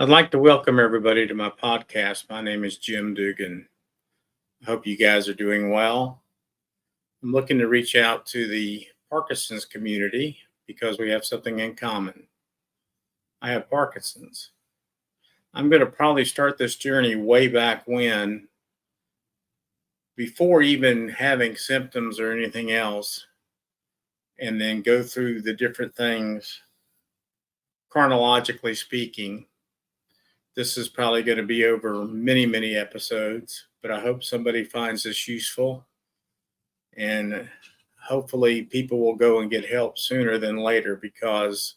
I'd like to welcome everybody to my podcast. My name is Jim Dugan. I hope you guys are doing well. I'm looking to reach out to the Parkinson's community because we have something in common. I have Parkinson's. I'm going to probably start this journey way back when, before even having symptoms or anything else, and then go through the different things chronologically speaking. This is probably going to be over many, many episodes, but I hope somebody finds this useful, and hopefully people will go and get help sooner than later, because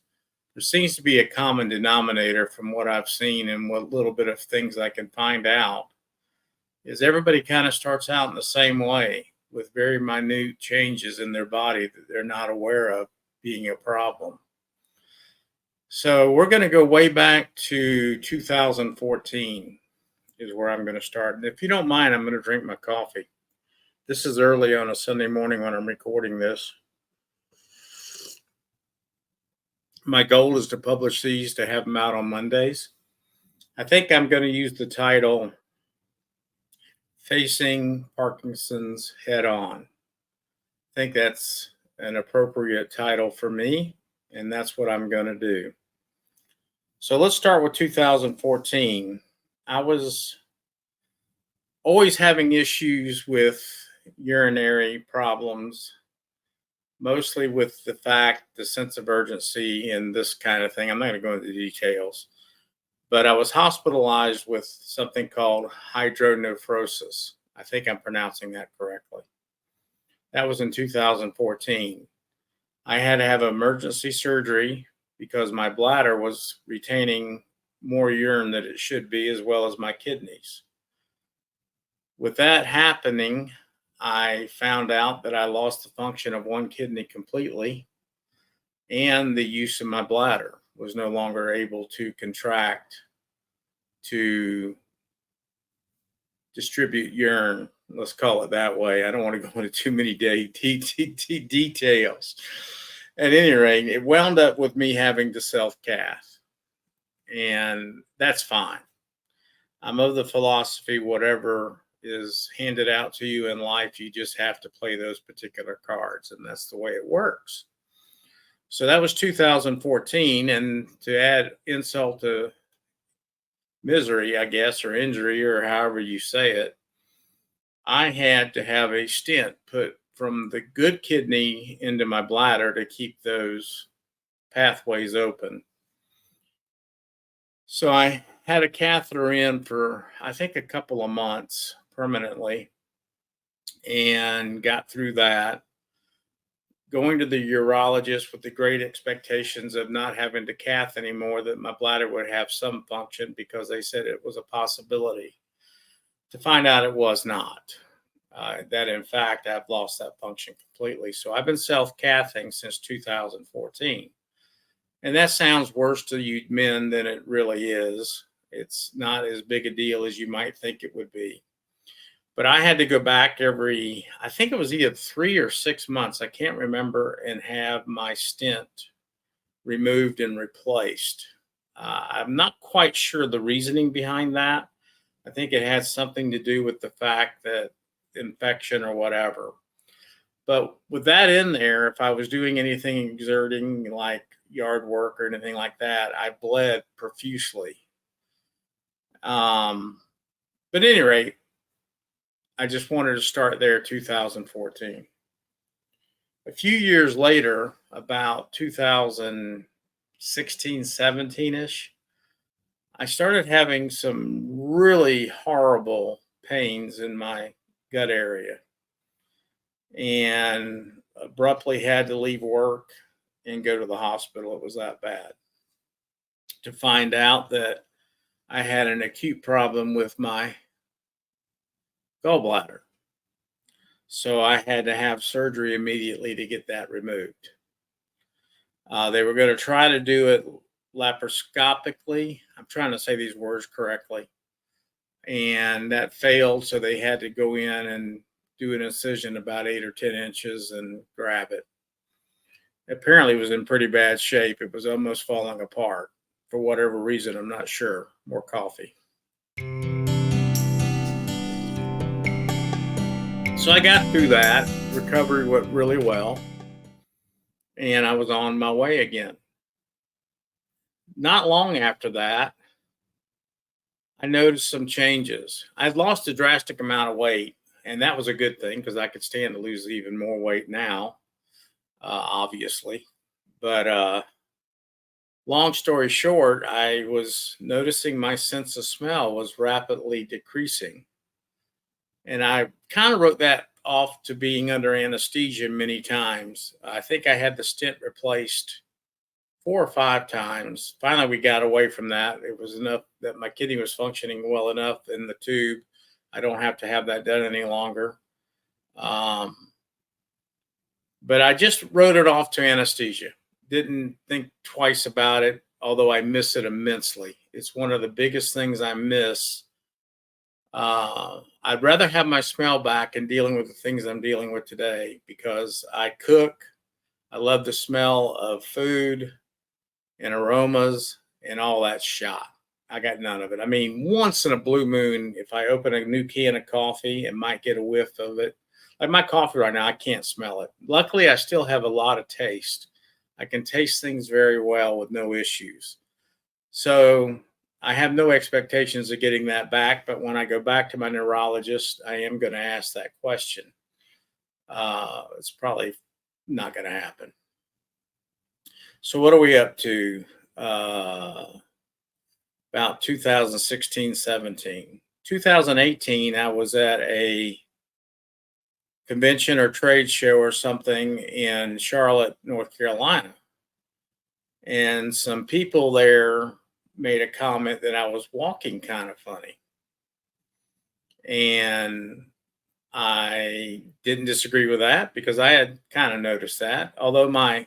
there seems to be a common denominator from what I've seen and what little bit of things I can find out is everybody kind of starts out in the same way with very minute changes in their body that they're not aware of being a problem. So we're going to go way back to 2014 is where I'm going to start. And if you don't mind, I'm going to drink my coffee. This is early on a Sunday morning when I'm recording this. My goal is to publish these to have them out on Mondays. I think I'm going to use the title Facing Parkinson's Head On. I think that's an appropriate title for me, and that's what I'm going to do. So let's start with 2014. I was always having issues with urinary problems, mostly with the sense of urgency and this kind of thing. I'm not going to go into the details, but I was hospitalized with something called hydronephrosis. I think I'm pronouncing that correctly. That was in 2014. I had to have emergency surgery because my bladder was retaining more urine than it should be, as well as my kidneys. With that happening, I found out that I lost the function of one kidney completely, and the use of my bladder was no longer able to contract to distribute urine. Let's call it that way. I don't want to go into too many details. At any rate, it wound up with me having to self-cath, and that's fine. I'm of the philosophy, whatever is handed out to you in life, you just have to play those particular cards, and that's the way it works. So that was 2014, and to add insult to misery, I guess, or injury, or however you say it, I had to have a stent put from the good kidney into my bladder to keep those pathways open. So I had a catheter in for, I think, a couple of months permanently, and got through that. Going to the urologist with the great expectations of not having to cath anymore, that my bladder would have some function, because they said it was a possibility. To find out it was not. That in fact, I've lost that function completely. So I've been self-cathing since 2014. And that sounds worse to you men than it really is. It's not as big a deal as you might think it would be. But I had to go back I think it was either 3 or 6 months, I can't remember, and have my stent removed and replaced. I'm not quite sure the reasoning behind that. I think it has something to do with the fact that infection or whatever. But with that in there, if I was doing anything exerting like yard work or anything like that, I bled profusely. But at any rate, I just wanted to start there, 2014. A few years later, about 2016, 17-ish, I started having some really horrible pains in my gut area, and abruptly had to leave work and go to the hospital. It was that bad, to find out that I had an acute problem with my gallbladder. So I had to have surgery immediately to get that removed. They were going to try to do it laparoscopically. I'm trying to say these words correctly. And that failed, so they had to go in and do an incision about 8 or 10 inches and grab it. Apparently it was in pretty bad shape. It was almost falling apart. for whatever reason. I'm not sure. More coffee. So I got through that. Recovery went really well. And I was on my way again. Not long after that, I noticed some changes. I'd lost a drastic amount of weight, and that was a good thing because I could stand to lose even more weight now, obviously. But long story short, I was noticing my sense of smell was rapidly decreasing. And I kind of wrote that off to being under anesthesia many times. I think I had the stent replaced 4 or 5 times. Finally, we got away from that. It was enough that my kidney was functioning well enough in the tube. I don't have to have that done any longer. But I just wrote it off to anesthesia. Didn't think twice about it, although I miss it immensely. It's one of the biggest things I miss. I'd rather have my smell back in dealing with the things I'm dealing with today because I cook. I love the smell of food and aromas and all that shot. I got none of it. I mean, once in a blue moon, if I open a new can of coffee and might get a whiff of it, like my coffee right now, I can't smell it. Luckily, I still have a lot of taste. I can taste things very well with no issues. So I have no expectations of getting that back. But when I go back to my neurologist, I am going to ask that question. It's probably not going to happen. So what are we up to? About 2016, 17. 2018, I was at a convention or trade show or something in Charlotte, North Carolina. And some people there made a comment that I was walking kind of funny. And I didn't disagree with that because I had kind of noticed that, although my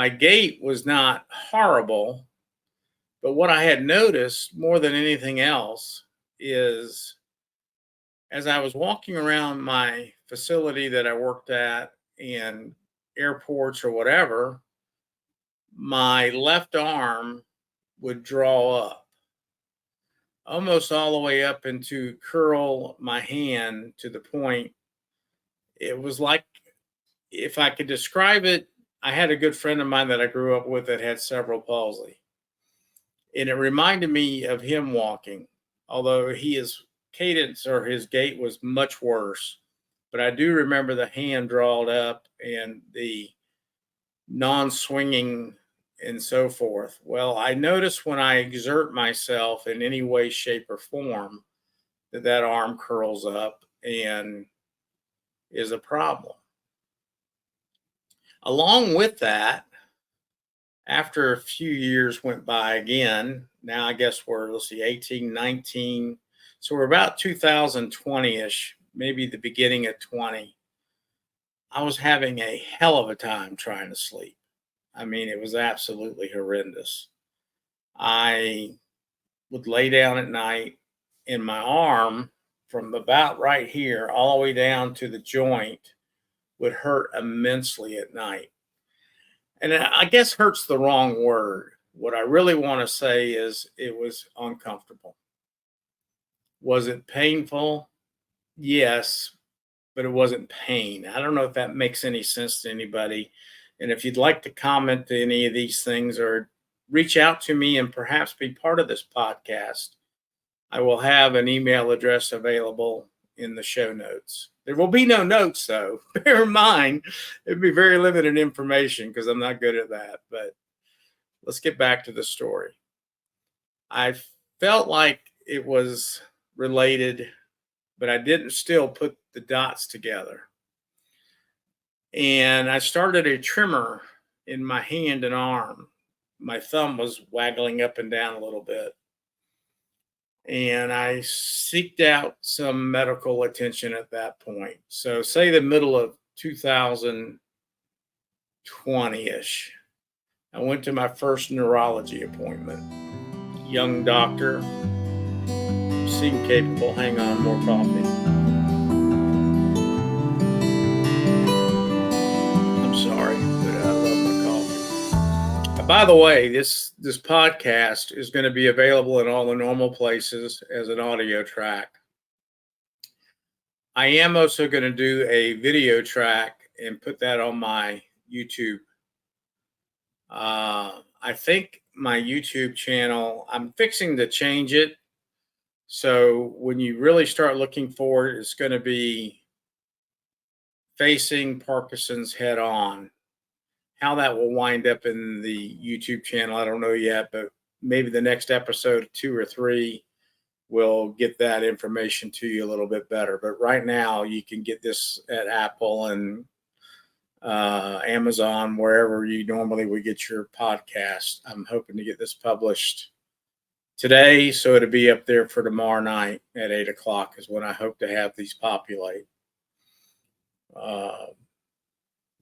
gait was not horrible. But what I had noticed more than anything else is as I was walking around my facility that I worked at in airports or whatever, my left arm would draw up almost all the way up into curl my hand to the point. It was like, if I could describe it, I had a good friend of mine that I grew up with that had cerebral palsy. And it reminded me of him walking, although his cadence or his gait was much worse. But I do remember the hand drawed up and the non-swinging and so forth. Well, I notice when I exert myself in any way, shape, or form that arm curls up and is a problem. Along with that, after a few years went by again, now I guess we're, 18, 19. So we're about 2020-ish, maybe the beginning of 20. I was having a hell of a time trying to sleep. I mean, it was absolutely horrendous. I would lay down at night and my arm from about right here all the way down to the joint would hurt immensely at night. And I guess hurt's the wrong word. What I really want to say is it was uncomfortable. Was it painful? Yes, but it wasn't pain. I don't know if that makes any sense to anybody. And if you'd like to comment to any of these things or reach out to me and perhaps be part of this podcast, I will have an email address available in the show notes. There will be no notes, though. Bear in mind, it'd be very limited information because I'm not good at that. But let's get back to the story. I felt like it was related, but I didn't still put the dots together. And I started a tremor in my hand and arm. My thumb was waggling up and down a little bit. And I seeked out some medical attention at that point. So say the middle of 2020-ish, I went to my first neurology appointment. Young doctor, seemed capable. Hang on, more coffee. I'm sorry, but I love my coffee. By the way, this podcast is going to be available in all the normal places as an audio track. I am also going to do a video track and put that on my YouTube. I think my YouTube channel, I'm fixing to change it. So when you really start looking for it, it's going to be Facing Parkinson's Head On. How that will wind up in the YouTube channel, I don't know yet, but maybe the next episode, 2 or 3, will get that information to you a little bit better. But right now, you can get this at Apple and Amazon, wherever you normally would get your podcast. I'm hoping to get this published today, so it'll be up there for tomorrow night at 8 o'clock is when I hope to have these populate.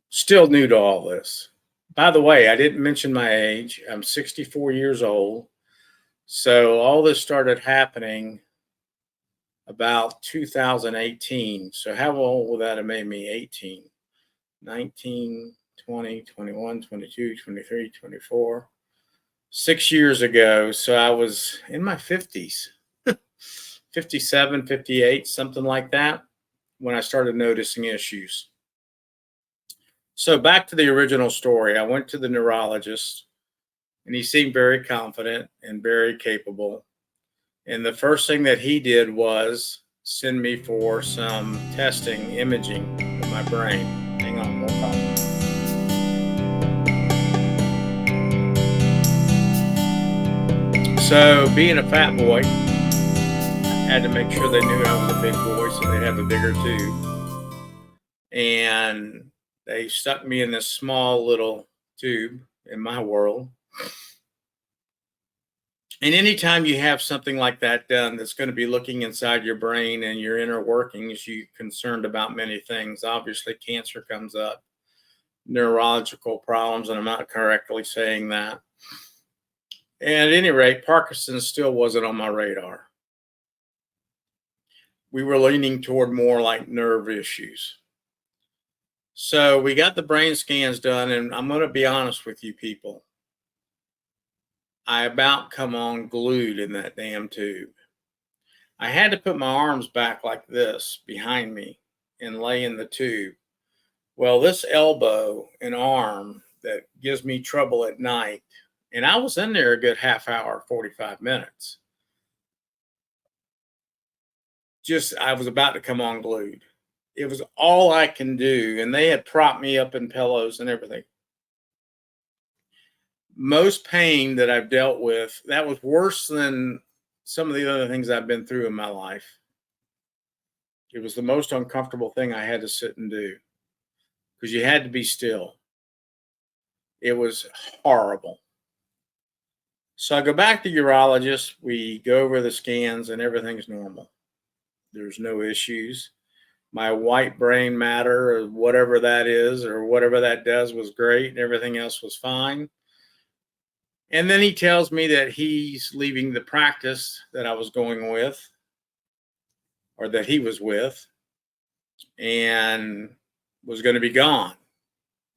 Still new to all this. By the way, I didn't mention my age. I'm 64 years old. So all this started happening about 2018. So how old would that have made me? 18, 19, 20, 21, 22, 23, 24. 6 years ago. So I was in my 50s, 57, 58, something like that, when I started noticing issues. So back to the original story. I went to the neurologist, and he seemed very confident and very capable. And the first thing that he did was send me for some testing, imaging of my brain. Hang on, more coffee. So being a fat boy, I had to make sure they knew I was a big boy, so they'd have a bigger tube. And they stuck me in this small little tube in my world. And anytime you have something like that done that's going to be looking inside your brain and your inner workings, you're concerned about many things. Obviously, cancer comes up, neurological problems, and I'm not correctly saying that. And at any rate, Parkinson's still wasn't on my radar. We were leaning toward more like nerve issues. So we got the brain scans done, and I'm going to be honest with you people. I about come unglued in that damn tube. I had to put my arms back like this behind me and lay in the tube. Well, this elbow and arm that gives me trouble at night, and I was in there a good half hour, 45 minutes. I was about to come unglued. It was all I can do. And they had propped me up in pillows and everything. Most pain that I've dealt with, that was worse than some of the other things I've been through in my life. It was the most uncomfortable thing I had to sit and do because you had to be still. It was horrible. So I go back to urologist. We go over the scans and everything's normal. There's no issues. My white brain matter or whatever that is or whatever that does was great and everything else was fine. And then he tells me that he's leaving the practice that I was going with or that he was with and was going to be gone,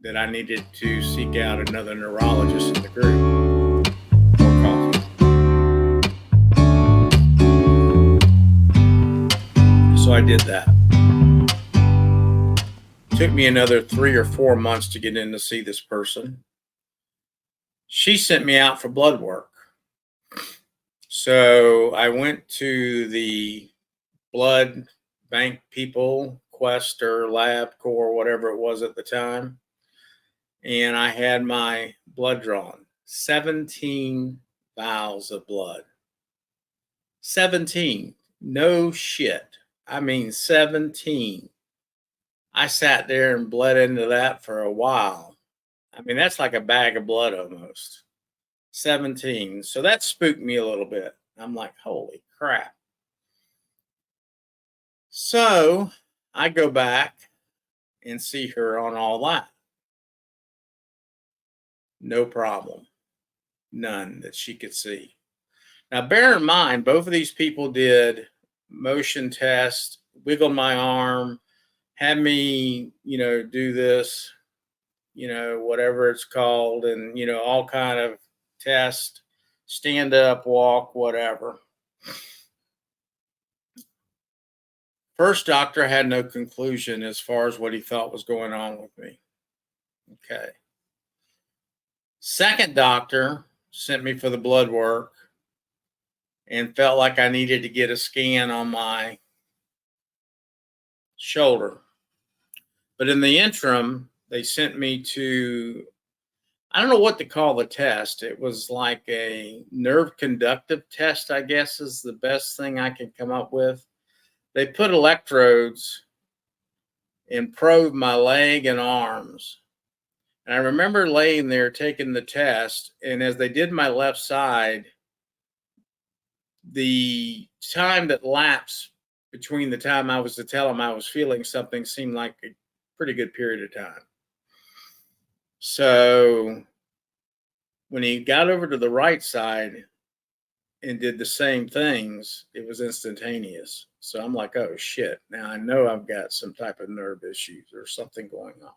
that I needed to seek out another neurologist in the group. More coffee. So I did that. Took me another 3 or 4 months to get in to see this person. She sent me out for blood work. So I went to the blood bank people, Quest or LabCorp, whatever it was at the time. And I had my blood drawn. 17 vials of blood. 17. No shit. I mean, 17. I sat there and bled into that for a while. I mean, that's like a bag of blood almost. 17. So that spooked me a little bit. I'm like, holy crap. So I go back and see her on all that. No problem. None that she could see. Now, bear in mind, both of these people did motion tests, wiggled my arm, had me, do this. whatever it's called, and, all kind of tests, stand up, walk, whatever. First doctor had no conclusion as far as what he thought was going on with me. Okay. Second doctor sent me for the blood work and felt like I needed to get a scan on my shoulder. But in the interim, they sent me to, I don't know what to call the test. It was like a nerve conductive test, I guess is the best thing I can come up with. They put electrodes and probed my leg and arms. And I remember laying there taking the test. And as they did my left side, the time that lapsed between the time I was to tell them I was feeling something seemed like a pretty good period of time. So when he got over to the right side and did the same things, it was instantaneous. So I'm like, oh shit, now I know I've got some type of nerve issues or something going on.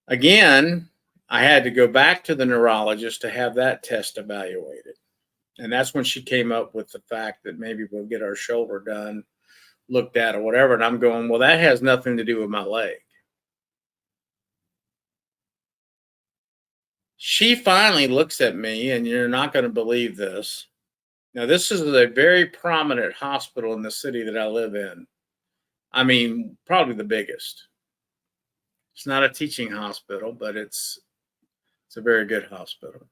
Again, I had to go back to the neurologist to have that test evaluated. And that's when she came up with the fact that maybe we'll get our shoulder done, looked at, or whatever. And I'm going, well, that has nothing to do with my leg. She finally looks at me, and you're not going to believe this. Now, this is a very prominent hospital in the city that I live in. I mean, probably the biggest. It's not a teaching hospital, but it's a very good hospital.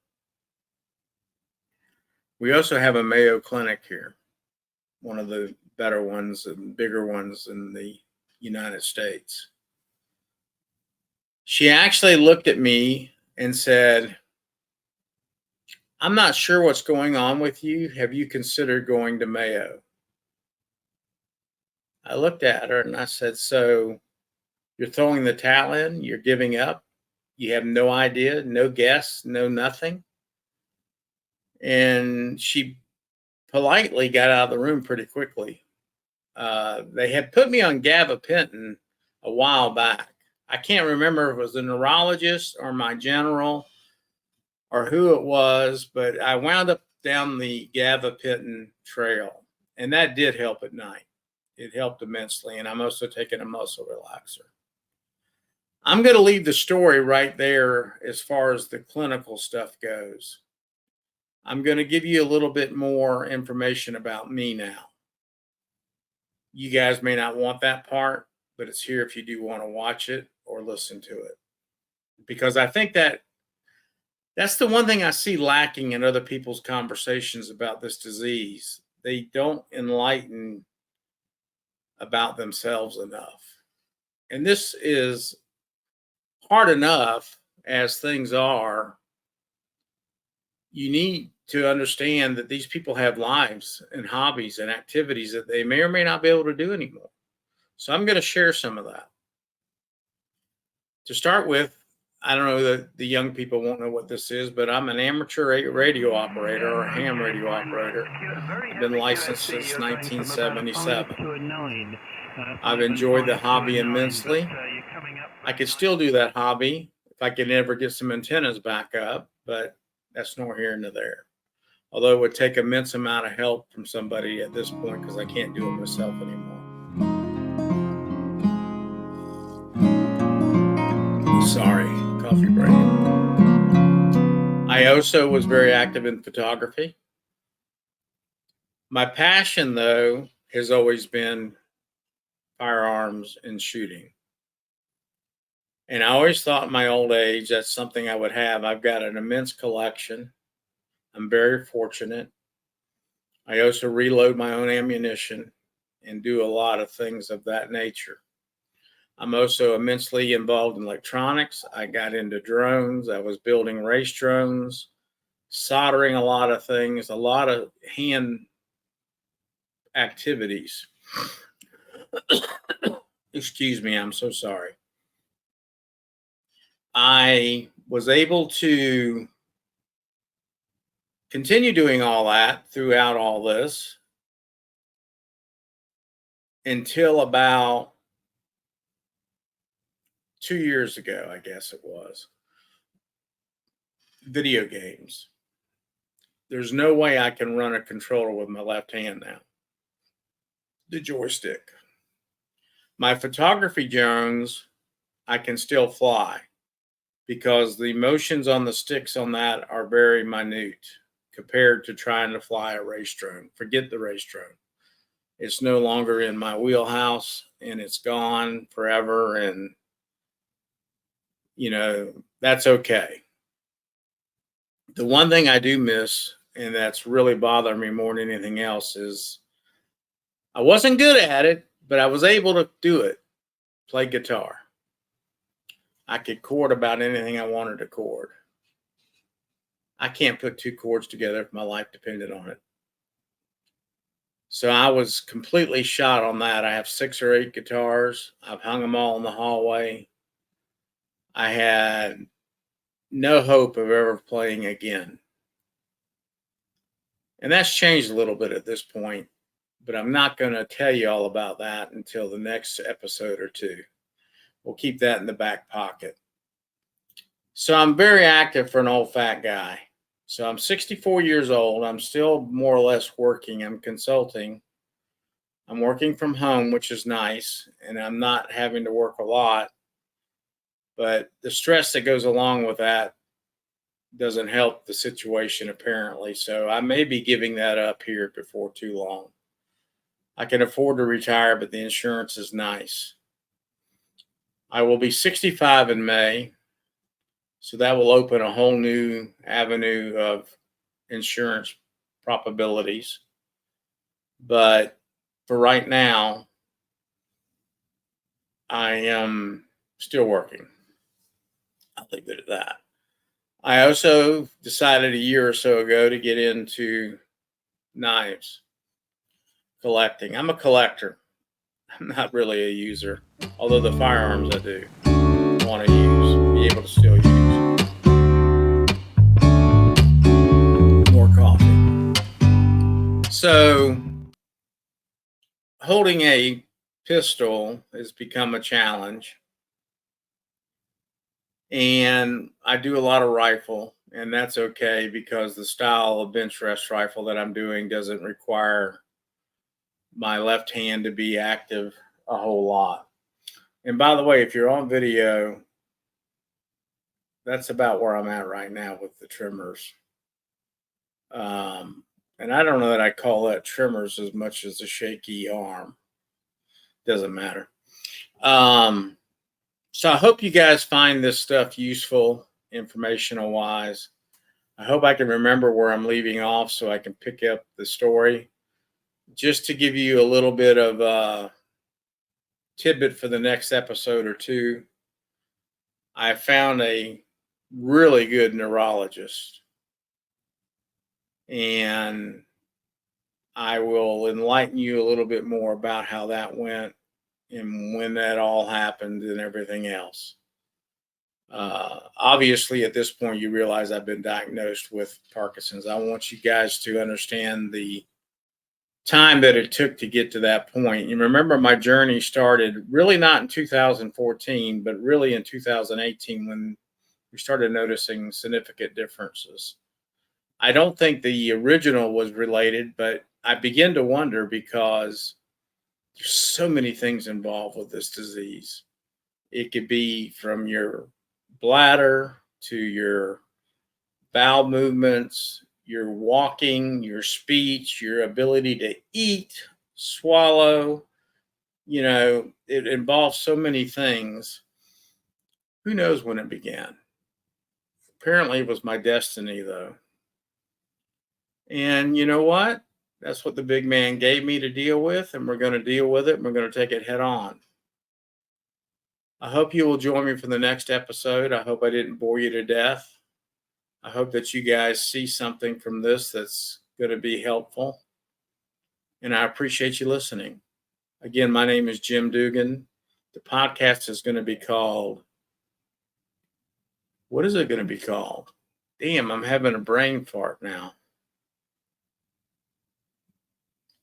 We also have a Mayo Clinic here, one of the better ones and bigger ones in the United States. She actually looked at me and said, I'm not sure what's going on with you. Have you considered going to Mayo? I looked at her and I said, so you're throwing the towel in? You're giving up? You have no idea, no guess, no nothing? And she politely got out of the room pretty quickly. They had put me on gabapentin a while back. I can't remember if it was the neurologist or my general or who it was, but I wound up down the gabapentin trail, and that did help at night. It helped immensely, and I'm also taking a muscle relaxer. I'm going to leave the story right there as far as the clinical stuff goes. I'm going to give you a little bit more information about me now. You guys may not want that part, but it's here if you do want to watch it or listen to it. Because I think that's the one thing I see lacking in other people's conversations about this disease. They don't enlighten about themselves enough. And this is hard enough as things are. You need to understand that these people have lives and hobbies and activities that they may or may not be able to do anymore. So I'm going to share some of that. To start with, I don't know that the young people won't know what this is, but I'm an amateur radio operator or a ham radio operator. I've been licensed since 1977. I've enjoyed the hobby immensely. I could still do that hobby if I could ever get some antennas back up, but that's nor here nor there. Although it would take immense amount of help from somebody at this point because I can't do it myself anymore. Sorry, coffee break. I also was very active in photography. My passion, though, has always been firearms and shooting. And I always thought in my old age that's something I would have. I've got an immense collection. I'm very fortunate. I also reload my own ammunition and do a lot of things of that nature. I'm also immensely involved in electronics. I got into drones. I was building race drones, soldering a lot of things, a lot of hand activities. Excuse me, I'm so sorry. I was able to continue doing all that throughout all this until about 2 years ago, I guess it was. Video games. There's no way I can run a controller with my left hand now. The joystick. My photography drones, I can still fly because the motions on the sticks on that are very minute compared to trying to fly a race drone. Forget the race drone. It's no longer in my wheelhouse and it's gone forever. And, that's okay. The one thing I do miss, and that's really bothering me more than anything else, is I wasn't good at it, but I was able to do it. Play guitar. I could chord about anything I wanted to chord. I can't put two chords together if my life depended on it. So I was completely shot on that. I have 6 or 8 guitars. I've hung them all in the hallway. I had no hope of ever playing again. And that's changed a little bit at this point, but I'm not going to tell you all about that until the next episode or two. We'll keep that in the back pocket. So I'm very active for an old fat guy. So I'm 64 years old. I'm still more or less working. I'm consulting. I'm working from home, which is nice, and I'm not having to work a lot. But the stress that goes along with that doesn't help the situation, apparently. So I may be giving that up here before too long. I can afford to retire, but the insurance is nice. I will be 65 in May. So that will open a whole new avenue of insurance probabilities. But for right now, I am still working. I'll leave it at that. I also decided a year or so ago to get into knives collecting. I'm a collector. I'm not really a user, although the firearms I do want to use, be able to still use. More coffee. So holding a pistol has become a challenge. And I do a lot of rifle, and that's okay because the style of bench rest rifle that I'm doing doesn't require my left hand to be active a whole lot. And by the way, if you're on video, that's about where I'm at right now with the trimmers. And I don't know that I call that trimmers as much as a shaky arm. Doesn't matter. So I hope you guys find this stuff useful, informational wise. I hope I can remember where I'm leaving off so I can pick up the story. Just to give you a little bit of a tidbit for the next episode or two, I found a really good neurologist. And I will enlighten you a little bit more about how that went and when that all happened and everything else. Obviously, at this point, you realize I've been diagnosed with Parkinson's. I want you guys to understand the time that it took to get to that point. You remember my journey started really not in 2014, but really in 2018 when we started noticing significant differences. I don't think the original was related, but I begin to wonder because there's so many things involved with this disease. It could be from your bladder to your bowel movements, your walking, your speech, your ability to eat, swallow. It involves so many things. Who knows when it began? Apparently, it was my destiny, though. And you know what? That's what the big man gave me to deal with, and we're going to deal with it, and we're going to take it head on. I hope you will join me for the next episode. I hope I didn't bore you to death. I hope that you guys see something from this that's going to be helpful. And I appreciate you listening. Again, my name is Jim Dugan. The podcast is going to be called, what is it going to be called? Damn, I'm having a brain fart now.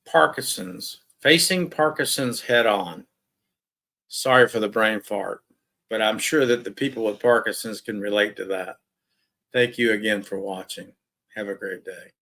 Parkinson's. Facing Parkinson's head on. Sorry for the brain fart. but I'm sure that the people with Parkinson's can relate to that. Thank you again for watching. Have a great day.